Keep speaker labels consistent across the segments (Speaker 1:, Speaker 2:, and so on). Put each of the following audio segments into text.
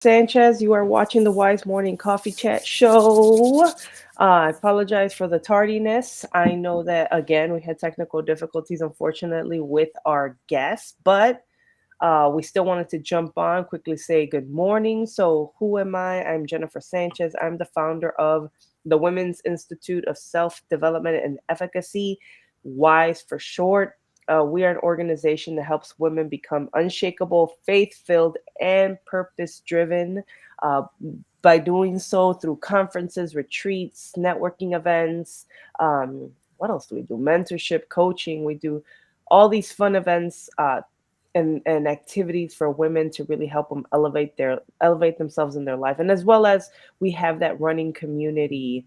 Speaker 1: Sanchez. You are watching the Wise Morning Coffee Chat Show. I apologize for the tardiness. I know that, again, we had technical difficulties, unfortunately, with our guests, but we still wanted to jump on, quickly say good morning. So, who am I? I'm Jennifer Sanchez. I'm the founder of the Women's Institute of Self Development and Efficacy, WISE for short. We are an organization that helps women become unshakable, faith filled, and purpose driven. Uh, by doing so through conferences, retreats, networking events. What else do we do? Mentorship, coaching. We do all these fun events and activities for women to really help them elevate themselves in their life, and as well as we have that running community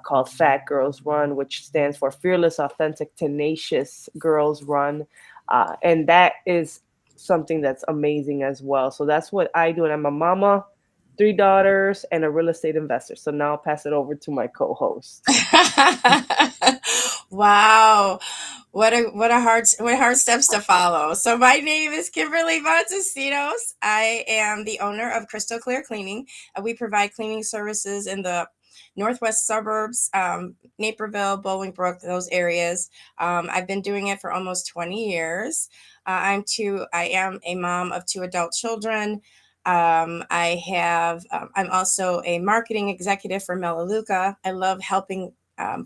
Speaker 1: called Fat Girls Run, which stands for Fearless, Authentic, Tenacious Girls Run, and that is something that's amazing as well. So that's what I do, and I'm a mama, three daughters, and a real estate investor. So now I'll pass it over to my co-host.
Speaker 2: Wow. What hard steps to follow. So my name is Kimberly Montesinos. I am the owner of Crystal Clear Cleaning. We provide cleaning services in the northwest suburbs, Naperville, Bolingbrook, those areas. I've been doing it for almost 20 years. I am a mom of two adult children. I'm also a marketing executive for Melaleuca. I love helping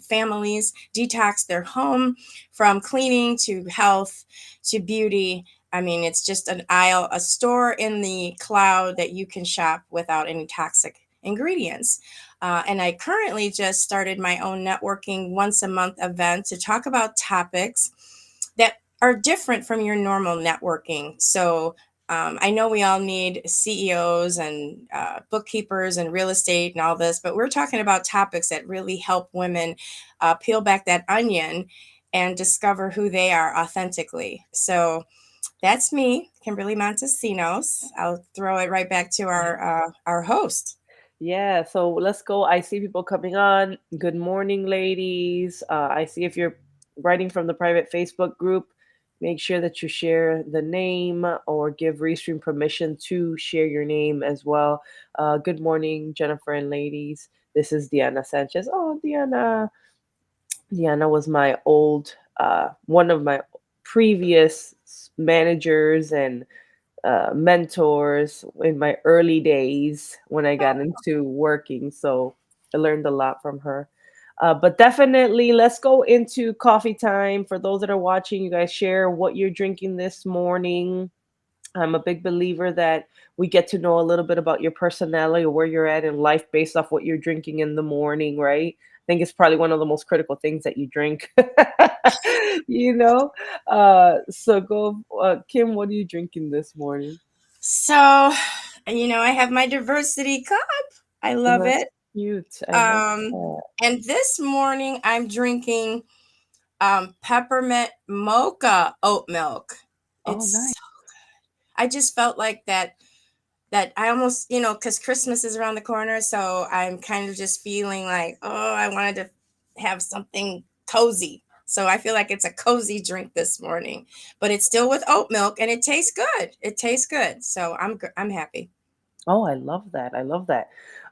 Speaker 2: families detox their home from cleaning to health to beauty. I mean, it's just a store in the cloud that you can shop without any toxic ingredients. And I currently just started my own networking once a month event to talk about topics that are different from your normal networking. So I know we all need CEOs and bookkeepers and real estate and all this, but we're talking about topics that really help women peel back that onion and discover who they are authentically. So that's me, Kimberly Montesinos. I'll throw it right back to our host.
Speaker 1: Yeah, so let's go. I see people coming on. Good morning, ladies. I see if you're writing from the private Facebook group, make sure that you share the name or give Restream permission to share your name as well. Good morning, Jennifer and ladies. This is Diana Sanchez. Oh, Diana. Diana was my one of my previous managers and mentors in my early days when I got into working. So I learned a lot from her. But definitely, let's go into coffee time. For those that are watching, you guys share what you're drinking this morning. I'm a big believer that we get to know a little bit about your personality or where you're at in life based off what you're drinking in the morning, right? I think it's probably one of the most critical things that you drink. you know? So go, Kim, what are you drinking this morning?
Speaker 2: So, I have my diversity cup. I love
Speaker 1: That's
Speaker 2: it.
Speaker 1: cute. I love
Speaker 2: Um,
Speaker 1: that.
Speaker 2: and this morning I'm drinking peppermint mocha oat milk.
Speaker 1: Oh, nice.
Speaker 2: It's I just felt like that I almost, because Christmas is around the corner, so I'm kind of just feeling like, oh, I wanted to have something cozy. So I feel like it's a cozy drink this morning, but it's still with oat milk and it tastes good. It tastes good. So I'm happy.
Speaker 1: Oh, I love that. I love that.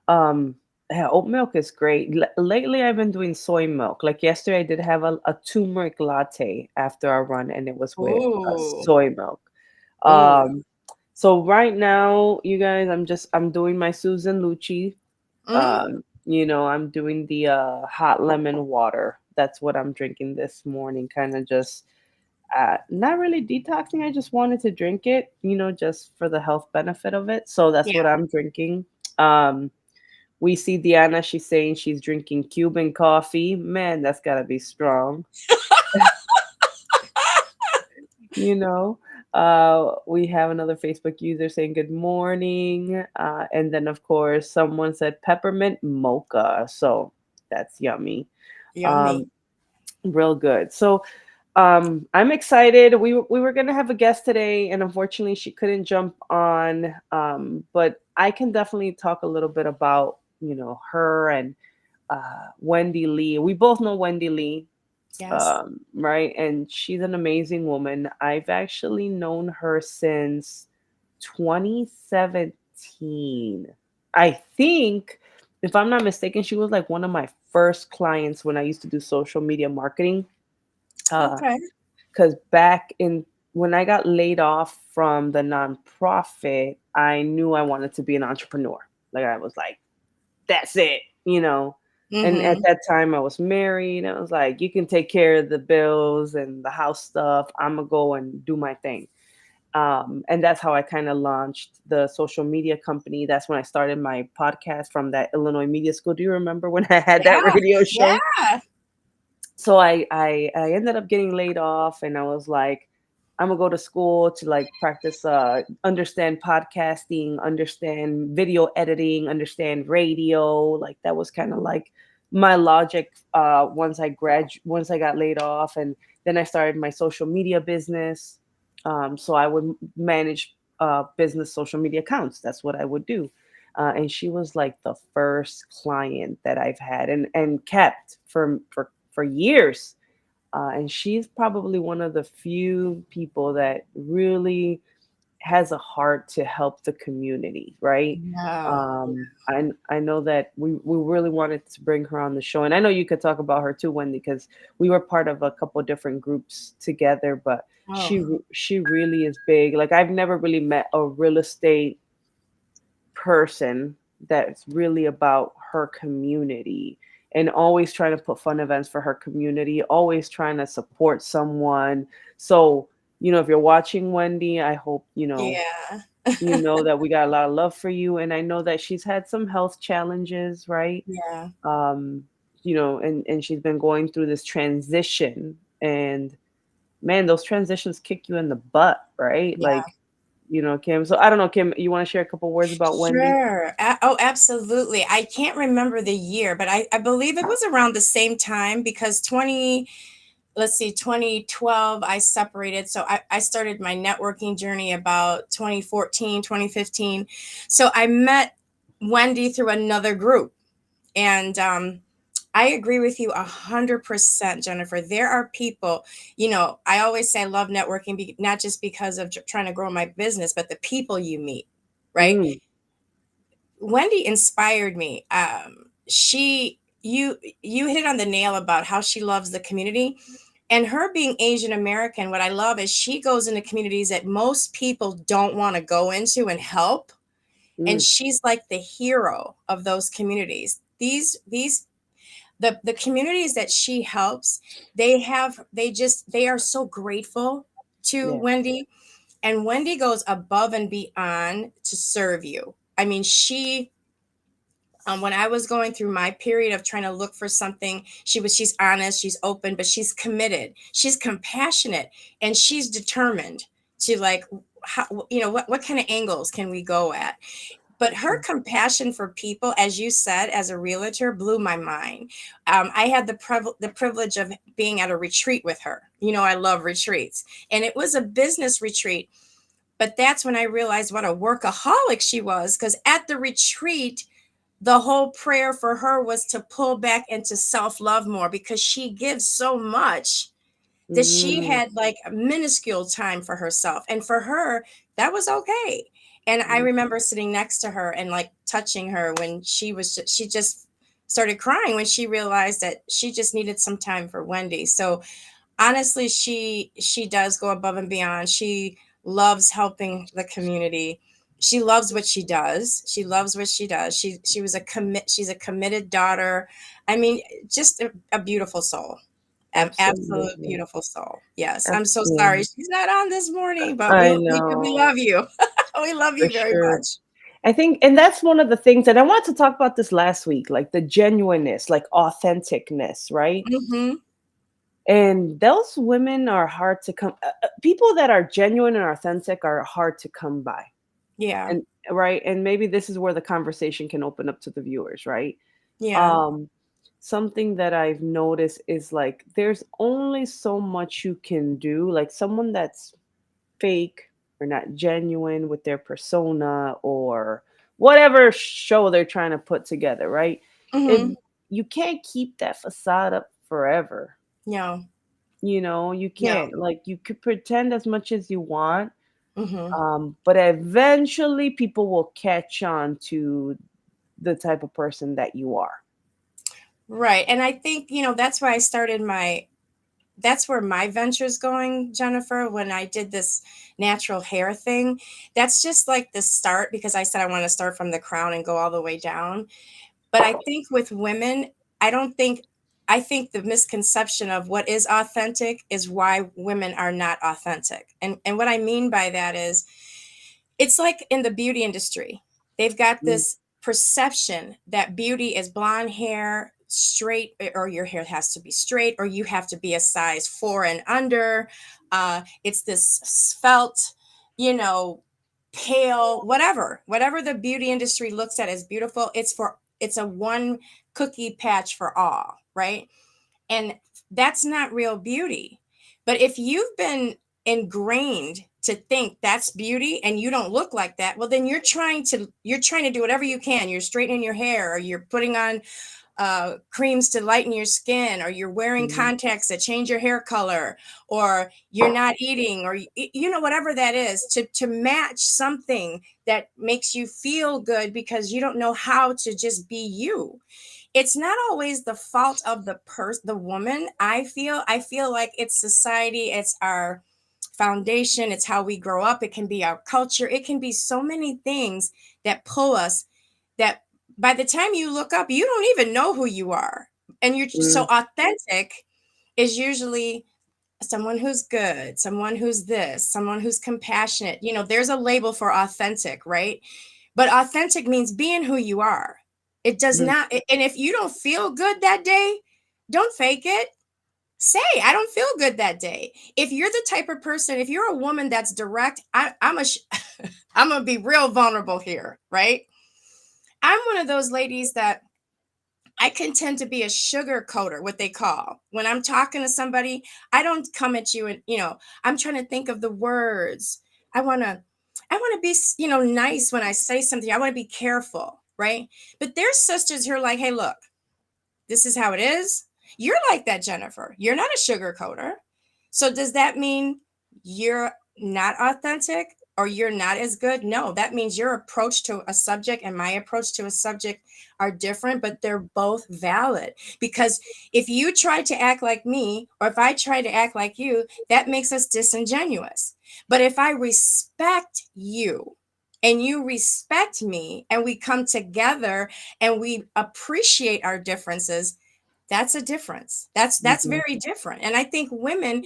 Speaker 1: Um, yeah, oat milk is great. Lately, I've been doing soy milk. Like yesterday, I did have a turmeric latte after our run, and it was with
Speaker 2: Ooh.
Speaker 1: soy milk.
Speaker 2: Ooh.
Speaker 1: Um, so right now, you guys, I'm doing my Susan Lucci.
Speaker 2: Mm.
Speaker 1: I'm doing the hot lemon water. That's what I'm drinking this morning. Kind of just not really detoxing. I just wanted to drink it, just for the health benefit of it. So that's
Speaker 2: Yeah.
Speaker 1: what I'm drinking. Um, we see Diana. She's saying she's drinking Cuban coffee. Man, that's gotta be strong. you know we have another Facebook user saying good morning, and then of course someone said peppermint mocha, so that's yummy.
Speaker 2: Yummy.
Speaker 1: um Real good. So I'm excited. We were gonna have a guest today, and unfortunately she couldn't jump on, but I can definitely talk a little bit about her and Wendy Lee. We both know Wendy Lee,
Speaker 2: Yes.
Speaker 1: right? And she's an amazing woman. I've actually known her since 2017. I think, if I'm not mistaken, she was like one of my first clients when I used to do social media marketing. Uh,
Speaker 2: Okay.
Speaker 1: because back in when I got laid off from the nonprofit, I knew I wanted to be an entrepreneur. Like I was like, that's it, you know. And at
Speaker 2: Mm-hmm.
Speaker 1: that time I was married. I was like, you can take care of the bills and the house stuff. I'm gonna go and do my thing. And that's how I kind of launched the social media company. That's when I started my podcast from that Illinois media school. Do you remember when I had that
Speaker 2: Yeah.
Speaker 1: radio show?
Speaker 2: Yeah.
Speaker 1: So I ended up getting laid off, and I was like, I'm gonna go to school to like practice, understand podcasting, understand video editing, understand radio. Like that was kind of like my logic, once I got laid off. And then I started my social media business. So I would manage business social media accounts. That's what I would do. And she was like the first client that I've had and kept for years. And she's probably one of the few people that really has a heart to help the community, right?
Speaker 2: Yeah.
Speaker 1: I know that we really wanted to bring her on the show, and I know you could talk about her too, Wendy, because we were part of a couple different groups together. But
Speaker 2: Oh,
Speaker 1: she really is big. Like I've never really met a real estate person that's really about her community and always trying to put fun events for her community, always trying to support someone. So, if you're watching, Wendy, I hope,
Speaker 2: yeah.
Speaker 1: you know that we got a lot of love for you. And I know that she's had some health challenges, right?
Speaker 2: Yeah.
Speaker 1: Um, and she's been going through this transition. And man, those transitions kick you in the butt, right?
Speaker 2: Yeah.
Speaker 1: Like, Kim. So I don't know, Kim, you want to share a couple words about Wendy?
Speaker 2: Sure. Oh, absolutely. I can't remember the year, but I believe it was around the same time because let's see, 2012, I separated. So I started my networking journey about 2014, 2015. So I met Wendy through another group. And I agree with you 100%, Jennifer. There are people, I always say I love networking, not just because of trying to grow my business, but the people you meet, right?
Speaker 1: Mm,
Speaker 2: Wendy inspired me. You hit it on the nail about how she loves the community, and her being Asian American. What I love is she goes into communities that most people don't want to go into and help, and
Speaker 1: mm,
Speaker 2: she's like the hero of those communities. These the communities that she helps, they are so grateful to
Speaker 1: yeah.
Speaker 2: Wendy, and Wendy goes above and beyond to serve you. I mean, when I was going through my period of trying to look for something, she's honest, she's open, but she's committed, she's compassionate, and she's determined to like, what kind of angles can we go at. But her compassion for people, as you said, as a realtor, blew my mind. I had the privilege of being at a retreat with her. I love retreats, and it was a business retreat. But that's when I realized what a workaholic she was, because at the retreat, the whole prayer for her was to pull back into self love more, because she gives so much that she
Speaker 1: Mm,
Speaker 2: had like a minuscule time for herself. And for her, that was okay. And I
Speaker 1: mm,
Speaker 2: remember sitting next to her and like touching her when she just started crying when she realized that she just needed some time for Wendy. So honestly, she does go above and beyond. She loves helping the community. She loves what she does. She loves what she does. She's a committed daughter. I mean, just a beautiful soul. Absolute
Speaker 1: absolutely.
Speaker 2: beautiful soul. Yes. I'm so sorry
Speaker 1: Absolutely.
Speaker 2: she's not on this morning, but
Speaker 1: I
Speaker 2: we
Speaker 1: know,
Speaker 2: love you. We love
Speaker 1: for
Speaker 2: you very
Speaker 1: sure.
Speaker 2: much.
Speaker 1: I think, and that's one of the things, and I wanted to talk about this last week, like the genuineness, like authenticness, right?
Speaker 2: Hmm.
Speaker 1: And those women are hard to come. People that are genuine and authentic are hard to come by,
Speaker 2: Yeah.
Speaker 1: and right. And maybe this is where the conversation can open up to the viewers, right?
Speaker 2: Yeah.
Speaker 1: Um, Something that I've noticed is like there's only so much you can do. Like someone that's fake or not genuine with their persona or whatever show they're trying to put together, right? If
Speaker 2: Hmm.
Speaker 1: you can't keep that facade up forever,
Speaker 2: No.
Speaker 1: you
Speaker 2: No.
Speaker 1: can't. Like you could pretend as much as you want,
Speaker 2: Hmm.
Speaker 1: But eventually people will catch on to the type of person that you are.
Speaker 2: Right. And I think, that's why I started that's where my venture's going, Jennifer, when I did this natural hair thing. That's just like the start, because I said I want to start from the crown and go all the way down. But I think with women, I don't think, I think the misconception of what is authentic is why women are not authentic. And what I mean by that is, it's like in the beauty industry. They've got
Speaker 1: Mm,
Speaker 2: this perception that beauty is blonde hair, straight, or your hair has to be straight, or you have to be a size 4 and under. It's this svelte, you know, pale, whatever the beauty industry looks at as beautiful. It's a one cookie patch for all, right? And that's not real beauty. But if you've been ingrained to think that's beauty and you don't look like that, well, then you're trying to do whatever you can. You're straightening your hair, or you're putting on creams to lighten your skin, or you're wearing
Speaker 1: mm,
Speaker 2: contacts that change your hair color, or you're not eating, or whatever that is, to match something that makes you feel good, because you don't know how to just be you. It's not always the fault of the woman. I feel like it's society, it's our foundation, it's how we grow up, it can be our culture, it can be so many things that pull us, that by the time you look up, you don't even know who you are. And you're so
Speaker 1: mm,
Speaker 2: authentic is usually someone who's good, someone who's this, someone who's compassionate. There's a label for authentic, right? But authentic means being who you are. It does
Speaker 1: mm,
Speaker 2: not, and if you don't feel good that day, don't fake it. Say, I don't feel good that day. If you're the type of person, if you're a woman that's direct, I'm gonna be real vulnerable here, right? I'm one of those ladies that I can tend to be a sugar coater, what they call. When I'm talking to somebody, I don't come at you and, I'm trying to think of the words. I want to be, nice when I say something. I want to be careful, right? But there's sisters who are like, hey, look, this is how it is. You're like that, Jennifer. You're not a sugar coater. So does that mean you're not authentic or you're not as good? No, that means your approach to a subject and my approach to a subject are different, but they're both valid. Because if you try to act like me, or if I try to act like you, that makes us disingenuous. But if I respect you and you respect me, and we come together and we appreciate our differences, that's a difference. That's
Speaker 1: mhm.
Speaker 2: very different. And I think women,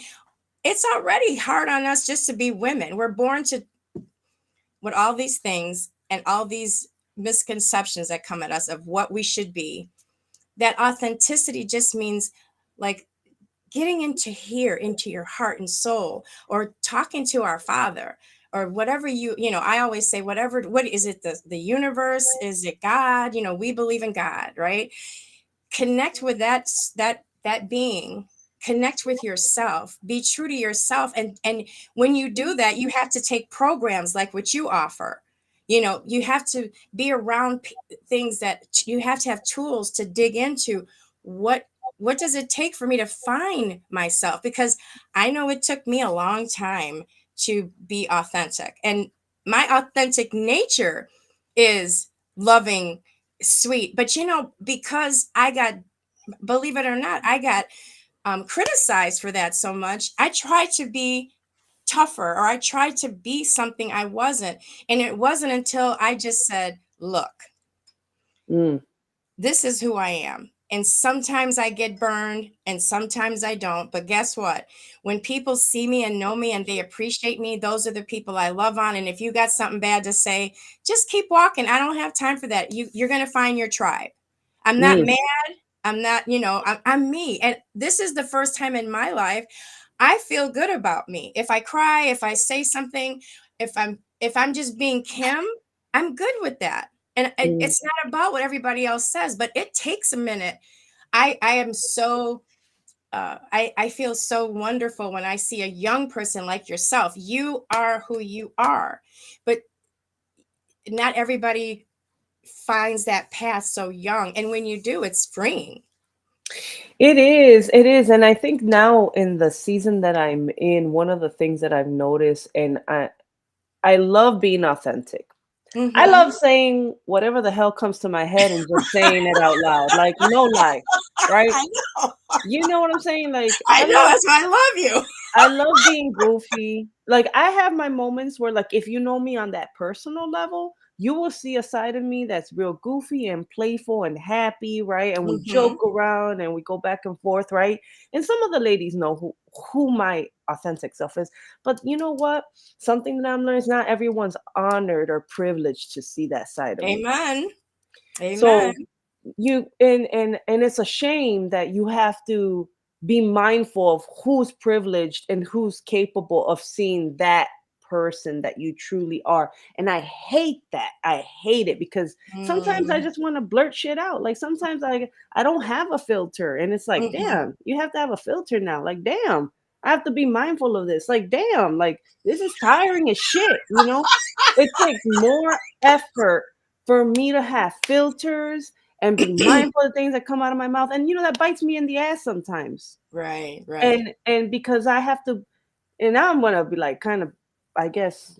Speaker 2: it's already hard on us just to be women. We're born to with all these things and all these misconceptions that come at us of what we should be. That authenticity just means, like, getting into here, into your heart and soul, or talking to our Father, or whatever I always say, whatever, what is it, the universe, is it God? We believe in God, right? Connect with that being, connect with yourself, be true to yourself. And when you do that, you have to take programs like what you offer. You have to be around things, that you have to have tools to dig into. What does it take for me to find myself? Because I know it took me a long time to be authentic, and my authentic nature is loving, sweet. But because I got, believe it or not, I got criticized for that so much, I tried to be tougher, or I tried to be something I wasn't. And it wasn't until I just said, look,
Speaker 1: Mm,
Speaker 2: this is who I am. And sometimes I get burned and sometimes I don't. But guess what? When people see me and know me and they appreciate me, those are the people I love on. And if you got something bad to say, just keep walking. I don't have time for that. You're going to find your tribe. I'm not
Speaker 1: mm,
Speaker 2: mad. I'm not, I'm me. And this is the first time in my life I feel good about me. If I cry, if I say something, if I'm just being Kim, I'm good with that. And
Speaker 1: mm.
Speaker 2: it's not about what everybody else says, but it takes a minute. I am so I feel so wonderful when I see a young person like yourself. You are who you are, but not everybody finds that path so young. And when you do, it's freeing.
Speaker 1: It is, and I think now in the season that I'm in, one of the things that I've noticed, and I love being authentic. I
Speaker 2: Mm-hmm.
Speaker 1: love saying whatever the hell comes to my head and just saying it out loud, like, no lie, right?
Speaker 2: I know.
Speaker 1: You know what I'm saying? Like,
Speaker 2: I know. That's why I love you.
Speaker 1: I love being goofy. Like, I have my moments where, like, if you know me on that personal level, you will see a side of me that's real goofy and playful and happy, right? And we
Speaker 2: Mm-hmm.
Speaker 1: joke around and we go back and forth, right? And some of the ladies know who my authentic self is. But you know what? Something that I'm learning is not everyone's honored or privileged to see that side of me.
Speaker 2: Amen. Amen.
Speaker 1: So you and it's a shame that you have to be mindful of who's privileged and who's capable of seeing that person that you truly are. And I hate that. I hate it because sometimes I
Speaker 2: Mm.
Speaker 1: just want to blurt shit out. Like sometimes I don't have a filter and it's like,
Speaker 2: Mm-hmm.
Speaker 1: damn, you have to have a filter now. Like, damn, I have to be mindful of this. Like, damn, like this is tiring as shit, you know? It takes more effort for me to have filters and be mindful of things that come out of my mouth. And that bites me in the ass sometimes.
Speaker 2: Right. Right.
Speaker 1: And because I have to, and now I'm gonna be like kind of, I guess,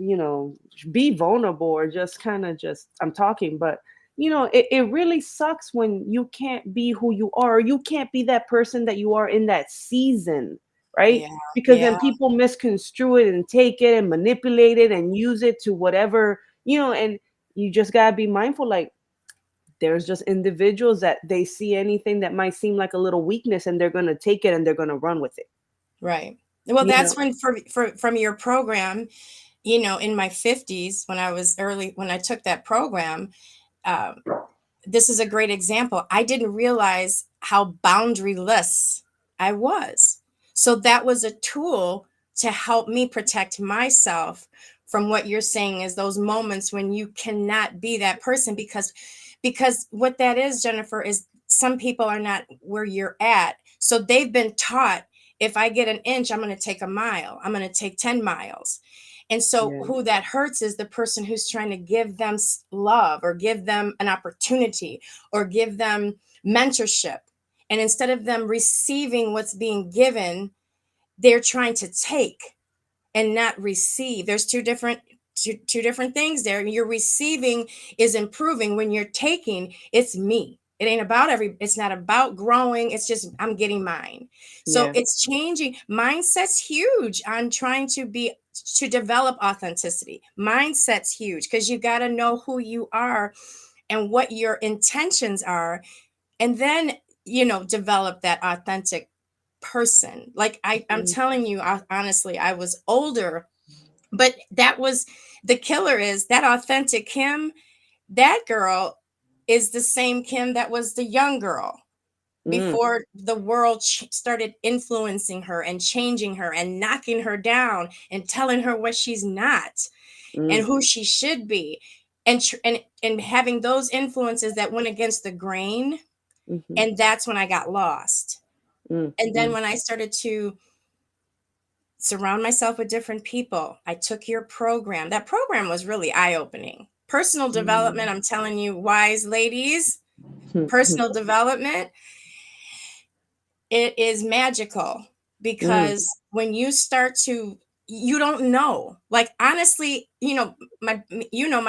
Speaker 1: be vulnerable or just kind of just I'm talking, but it really sucks when you can't be who you are, or you can't be that person that you are in that season, right?
Speaker 2: Yeah.
Speaker 1: Because
Speaker 2: Yeah.
Speaker 1: then people misconstrue it and take it and manipulate it and use it to whatever, and you just gotta be mindful, like there's just individuals that they see anything that might seem like a little weakness and they're going to take it and they're going to run with it.
Speaker 2: Right. Well,
Speaker 1: You
Speaker 2: that's
Speaker 1: know?
Speaker 2: when from your program, in my 50s, when I took that program, um, this is a great example. I didn't realize how boundaryless I was. So that was a tool to help me protect myself from what you're saying is those moments when you cannot be that person because what that is, Jennifer, is some people are not where you're at. So they've been taught if I get an inch, I'm going to take a mile. I'm going to take 10 miles. And so,
Speaker 1: Yeah.
Speaker 2: who that hurts is the person who's trying to give them love or give them an opportunity or give them mentorship. And instead of them receiving what's being given, they're trying to take and not receive. There's two different things there. Your receiving is improving. When you're taking, it's me. It's not about growing. It's just I'm getting mine. So
Speaker 1: Yeah.
Speaker 2: it's changing. Mindset's huge on trying to develop authenticity. Mindset's huge because you got to know who you are and what your intentions are, and then develop that authentic person. Like I'm
Speaker 1: Mhm.
Speaker 2: telling you, honestly, I was older, but that was the killer. Is that authentic Kim? That girl is the same Kim that was the young girl
Speaker 1: Mm,
Speaker 2: before the world started influencing her and changing her and knocking her down and telling her what she's not and
Speaker 1: mm,
Speaker 2: who she should be, and having those influences that went against the grain.
Speaker 1: mhm,
Speaker 2: And that's when I got lost.
Speaker 1: mm,
Speaker 2: And then
Speaker 1: mm,
Speaker 2: when I started to surround myself with different people, I took your program. That program was really eye opening. Personal development,
Speaker 1: mm,
Speaker 2: I'm telling you, wise ladies,
Speaker 1: mm,
Speaker 2: personal development, it is magical
Speaker 1: mm,
Speaker 2: because when you start to, you don't know. Like, honestly, my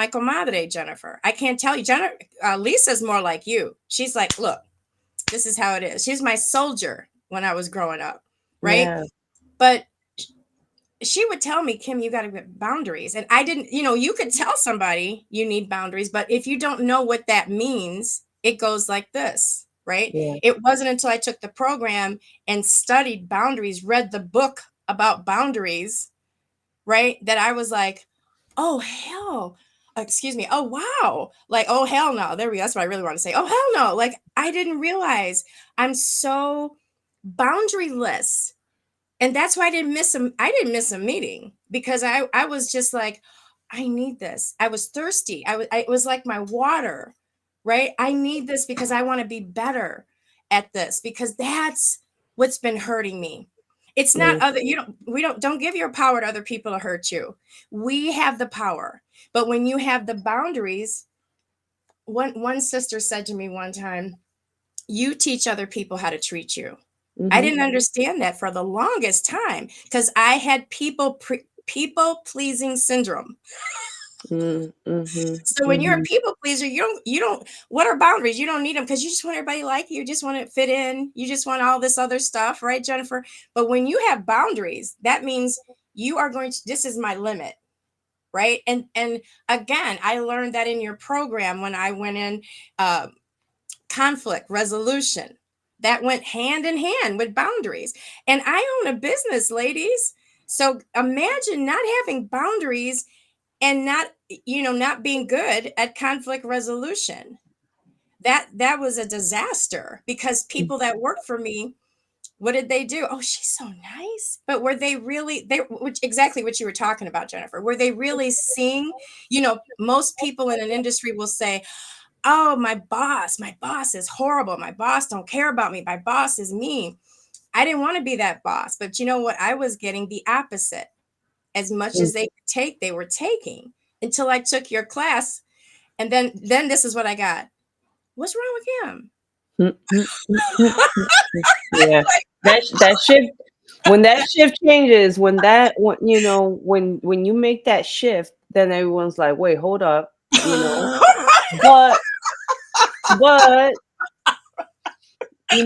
Speaker 2: comadre, Jennifer. I can't tell you. Lisa's more like you. She's like, look, this is how it is. She's my soldier when I was growing up, right?
Speaker 1: yeah,
Speaker 2: But she would tell me, Kim, you got to get boundaries. And I didn't, you could tell somebody you need boundaries, but if you don't know what that means, it goes like this, right?
Speaker 1: yeah,
Speaker 2: It wasn't until I took the program and studied boundaries, read the book about boundaries, right, that I was like, oh, hell. Excuse me. Oh, wow. Like, oh, hell no. There we go. That's what I really want to say. Oh, hell no. Like, I didn't realize I'm so boundaryless, and that's why I didn't miss a meeting because I was just like, I need this. I was thirsty. It was like my water, right? I need this because I want to be better at this because that's what's been hurting me. It's not
Speaker 1: mm,
Speaker 2: other, don't give your power to other people to hurt you. We have the power. But when you have the boundaries, one sister said to me one time, you teach other people how to treat you. I
Speaker 1: mhm,
Speaker 2: didn't understand that for the longest time because I had people people pleasing syndrome. So when you're a
Speaker 1: Mhm.
Speaker 2: people pleaser, you don't what are boundaries? You don't need them because you just want everybody to like you. You just want to fit in. You just want all this other stuff, right, Jennifer? But when you have boundaries, that means you are going to, this is my limit, right? And again, I learned that in your program when I went in, uh, conflict resolution. That went hand in hand with boundaries. And I own a business, ladies. So imagine not having boundaries and not being good at conflict resolution. That was a disaster because people that worked for me, what did they do? Oh, she's so nice. But were they really, which exactly what you were talking about, Jennifer? Were they really seeing, most people in an industry will say, oh, my boss is horrible. My boss don't care about me. My boss is mean. I didn't want to be that boss, but you know what? I was getting the opposite. As much as they could take, they were taking until I took your class. And then this is what I got. What's wrong with him?
Speaker 1: Mm, mm, mm, mm, mm, mm. Yeah,
Speaker 2: Like,
Speaker 1: that shift, when that shift changes, when you make that shift, then everyone's like, "Wait, hold up," you know? But but you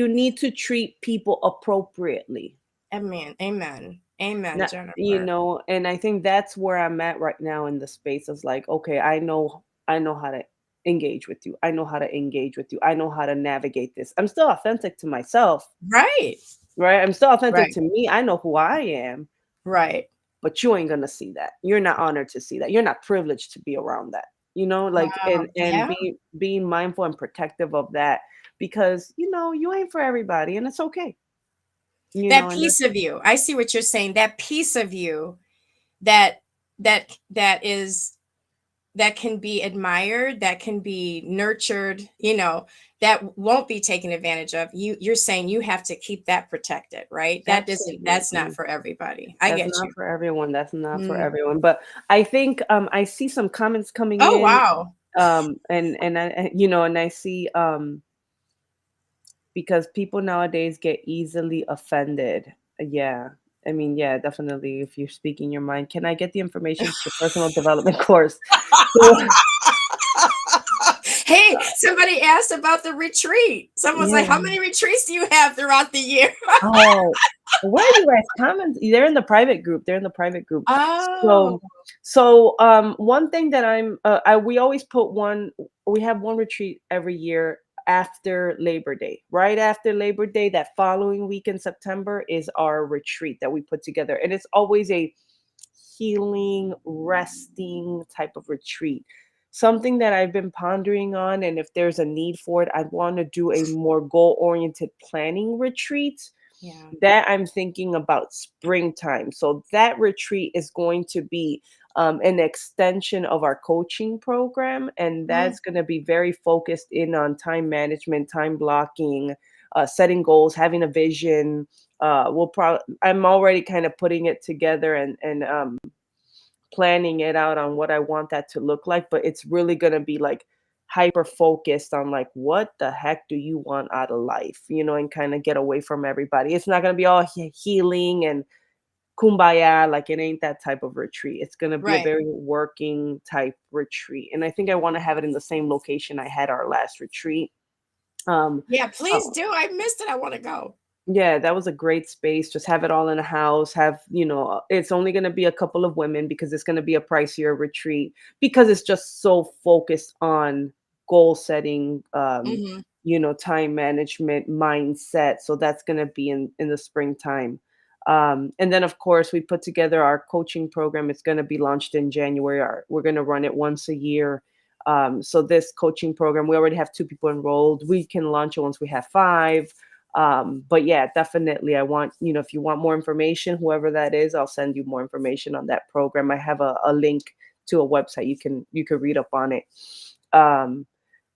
Speaker 1: need to treat people appropriately.
Speaker 2: Amen. Amen. Amen,
Speaker 1: Not,
Speaker 2: Jennifer.
Speaker 1: and I think that's where I'm at right now in the space of like, okay, I know how to engage with you. I know how to engage with you. I know how to navigate this. I'm still authentic to myself,
Speaker 2: Right.
Speaker 1: right? I'm still authentic
Speaker 2: Right.
Speaker 1: to me. I know who I am,
Speaker 2: Right.
Speaker 1: but you ain't gonna see that. You're not honored to see that. You're not privileged to be around that. Like,
Speaker 2: Wow.
Speaker 1: and
Speaker 2: Yeah.
Speaker 1: being mindful and protective of that, because you ain't for everybody, and it's okay.
Speaker 2: That
Speaker 1: And
Speaker 2: piece of you. I see what you're saying. That piece of you that that is that can be admired, that can be nurtured, that won't be taken advantage of. You're saying you have to keep that protected, right? That's not
Speaker 1: absolutely.
Speaker 2: for everybody. I
Speaker 1: That's
Speaker 2: get
Speaker 1: not
Speaker 2: you.
Speaker 1: for everyone. That's not for
Speaker 2: Mm.
Speaker 1: everyone. But I think I see some comments coming
Speaker 2: Oh,
Speaker 1: in,
Speaker 2: wow.
Speaker 1: and I see because people nowadays get easily offended. Yeah. I mean, yeah, definitely. If you're speaking your mind, can I get the information to the personal development course? So,
Speaker 2: Hey, somebody asked about the retreat. Someone's like, how
Speaker 1: yeah.
Speaker 2: many retreats do you have throughout the year?
Speaker 1: Oh, where are you guys comments? They're in the private group. They're in the private group.
Speaker 2: Oh,
Speaker 1: So, so one thing that we always put one. We have one retreat every year after Labor Day. Right after Labor Day, that following week in September is our retreat that we put together, and it's always a healing, resting type of retreat. Something that I've been pondering on, and if there's a need for it, I want to do a more goal oriented planning retreat
Speaker 2: yeah.
Speaker 1: that I'm thinking about springtime. So that retreat is going to be an extension of our coaching program, and
Speaker 2: Mm,
Speaker 1: that's going to be very focused in on time management, time blocking, setting goals, having a vision. I'm already kind of putting it together and planning it out on what I want that to look like, but it's really going to be like hyper focused on like what the heck do you want out of life, and kind of get away from everybody. It's not going to be all healing and kumbaya, like it ain't that type of retreat. It's going to be a
Speaker 2: right.
Speaker 1: very working type retreat. And I think I want to have it in the same location I had our last retreat. Um
Speaker 2: Yeah,
Speaker 1: uh,
Speaker 2: please do. I missed it. I want to go.
Speaker 1: yeah, that was a great space. Just have it all in a house. It's only going to be a couple of women because it's going to be a pricier retreat because it's just so focused on goal setting,
Speaker 2: Hmm.
Speaker 1: time management, mindset. So that's going to be in the springtime. And then, of course, we put together our coaching program. It's going to be launched in January. We're going to run it once a year. So this coaching program, we already have 2 people enrolled. We can launch it once we have 5. But yeah, definitely I want, if you want more information, whoever that is, I'll send you more information on that program. I have a link to a website. You can read up on it. um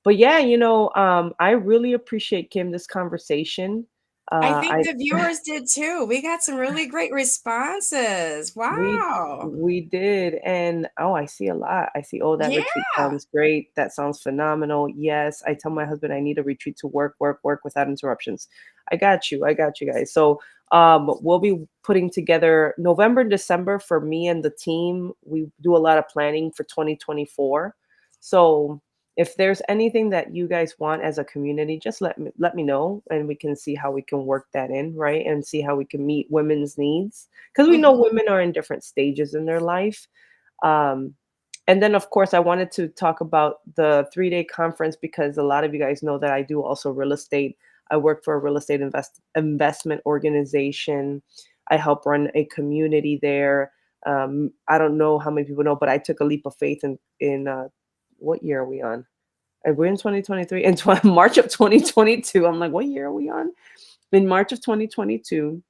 Speaker 1: but yeah, I really appreciate, Kim, this conversation.
Speaker 2: I
Speaker 1: Uh,
Speaker 2: think
Speaker 1: I
Speaker 2: the viewers did too. We got some really great responses.
Speaker 1: we
Speaker 2: Wow.
Speaker 1: we did, and oh, I see a lot. I see, oh, that retreat
Speaker 2: Yeah.
Speaker 1: sounds great. That sounds phenomenal. Yes, I tell my husband I need a retreat to work, work, work without interruptions. I got you. I got you guys. So we'll be putting together November and December for me and the team. We do a lot of planning for 2024. So if there's anything that you guys want as a community, just let me know, and we can see how we can work that in, right? And see how we can meet women's needs, because we know
Speaker 2: Mhm.
Speaker 1: women are in different stages in their life. Um, and then, of course, I wanted to talk about the 3-day conference because a lot of you guys know that I do also real estate. I work for a real estate investment organization. I help run a community there. I don't know how many people know, but I took a leap of faith in what year are we on? We're in 2023, in March of 2022. I'm like, what year are we on? In March of 2022,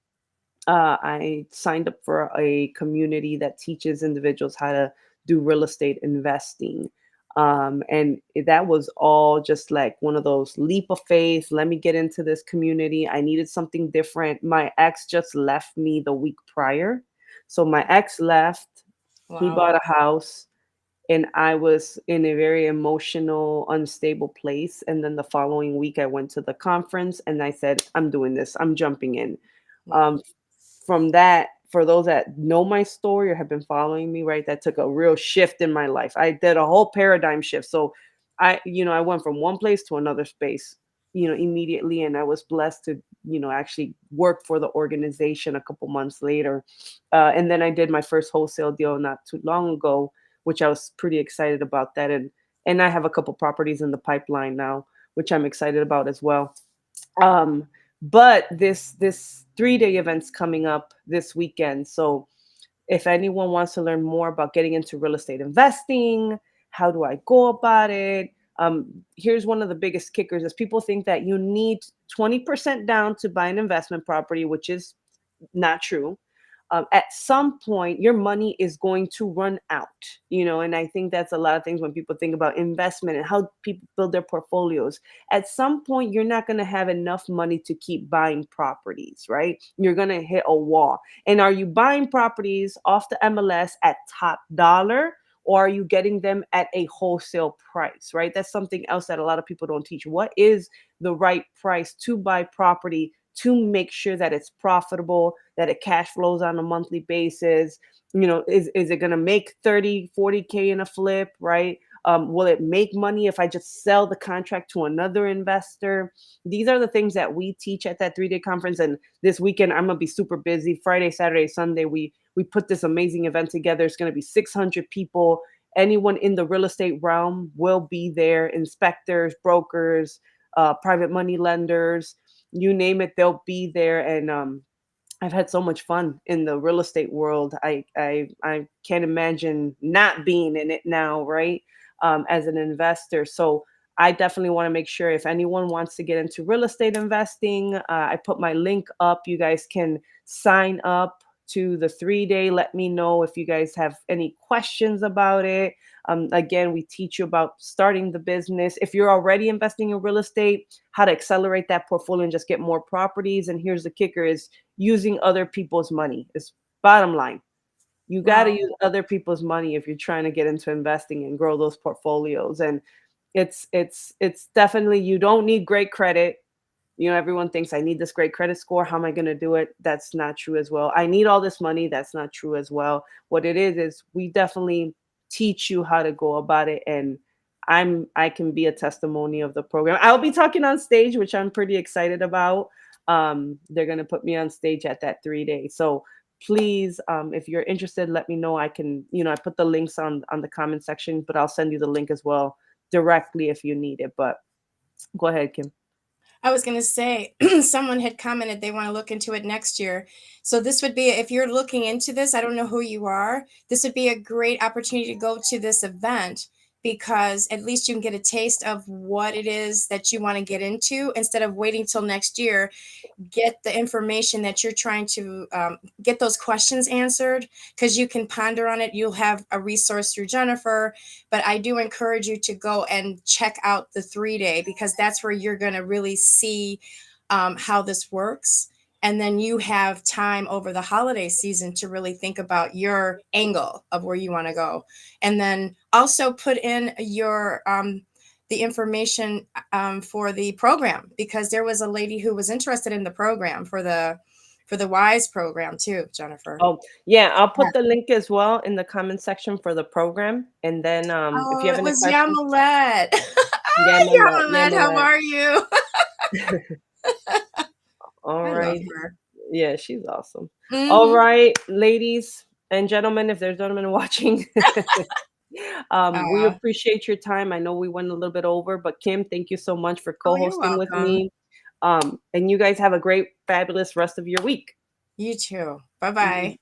Speaker 1: I signed up for a community that teaches individuals how to do real estate investing. And that was all just like one of those leap of faith. Let me get into this community. I needed something different. My ex just left me the week prior. So my ex left, he
Speaker 2: Wow.
Speaker 1: bought a house, and I was in a very emotional, unstable place. And then the following week, I went to the conference and I said, I'm doing this, I'm jumping in.
Speaker 2: Wow.
Speaker 1: Um, from that, for those that know my story or have been following me, right, that took a real shift in my life. I did a whole paradigm shift. So I went from one place to another space, immediately. And I was blessed to, actually work for the organization a couple months later. And then I did my first wholesale deal not too long ago, which I was pretty excited about that. And I have a couple properties in the pipeline now, which I'm excited about as well. Um, but this 3-day event's coming up this weekend. So if anyone wants to learn more about getting into real estate investing, how do I go about it? Here's one of the biggest kickers is people think that you need 20% down to buy an investment property, which is not true. At some point your money is going to run out, and I think that's a lot of things when people think about investment and how people build their portfolios. At some point you're not going to have enough money to keep buying properties, right? You're going to hit a wall. And are you buying properties off the MLS at top dollar, or are you getting them at a wholesale price, right? That's something else that a lot of people don't teach. What is the right price to buy property to make sure that it's profitable, that it cash flows on a monthly basis? Is it going to make 30, 40K in a flip, right? Will it make money if I just sell the contract to another investor? These are the things that we teach at that 3-day conference. And this weekend I'm gonna be super busy. Friday, Saturday, Sunday, we put this amazing event together. It's gonna be 600 people. Anyone in the real estate realm will be there. Inspectors, brokers, private money lenders, you name it, they'll be there. And I've had so much fun in the real estate world. I can't imagine not being in it now, right? As an investor. So I definitely want to make sure if anyone wants to get into real estate investing, I put my link up. You guys can sign up to the 3-day. Let me know if you guys have any questions about it. Again, we teach you about starting the business. If you're already investing in real estate, how to accelerate that portfolio and just get more properties. And here's the kicker is using other people's money is bottom line. You got to
Speaker 2: Wow.
Speaker 1: use other people's money if you're trying to get into investing and grow those portfolios. And it's definitely, you don't need great credit. Everyone thinks I need this great credit score. How am I going to do it? That's not true as well. I need all this money. That's not true as well. What it is we definitely teach you how to go about it. And I can be a testimony of the program. I'll be talking on stage, which I'm pretty excited about. They're going to put me on stage at that 3 day. So please, if you're interested, let me know. I can, I put the links on the comment section, but I'll send you the link as well directly if you need it. But go ahead, Kim.
Speaker 2: I was going to say, someone had commented they want to look into it next year. So, this would be, if you're looking into this, I don't know who you are, this would be a great opportunity to go to this event, because at least you can get a taste of what it is that you want to get into instead of waiting till next year. Get the information that you're trying to get those questions answered, because you can ponder on it. You'll have a resource through Jennifer. But I do encourage you to go and check out the 3-day, because that's where you're going to really see how this works. And then you have time over the holiday season to really think about your angle of where you want to go. And then also put in your the information for the program, because there was a lady who was interested in the program for the WISE program too, Jennifer.
Speaker 1: Oh, yeah, I'll
Speaker 2: Yeah.
Speaker 1: put the link as well in the comment section for the program. And then if you
Speaker 2: Oh,
Speaker 1: have
Speaker 2: it
Speaker 1: any
Speaker 2: was
Speaker 1: questions,
Speaker 2: Yamilet.
Speaker 1: Yamilet,
Speaker 2: Yamilet, how
Speaker 1: Yamilet.
Speaker 2: are you?
Speaker 1: All
Speaker 2: I love
Speaker 1: right.
Speaker 2: her.
Speaker 1: Yeah, she's awesome. All
Speaker 2: Hmm.
Speaker 1: right, ladies and gentlemen, if there's gentlemen watching, we
Speaker 2: Oh,
Speaker 1: appreciate your time. I know we went a little bit over, but Kim, thank you so much for
Speaker 2: oh, you're
Speaker 1: co-hosting with
Speaker 2: welcome.
Speaker 1: me. And you guys have a great, fabulous rest of your week.
Speaker 2: You too. Bye bye.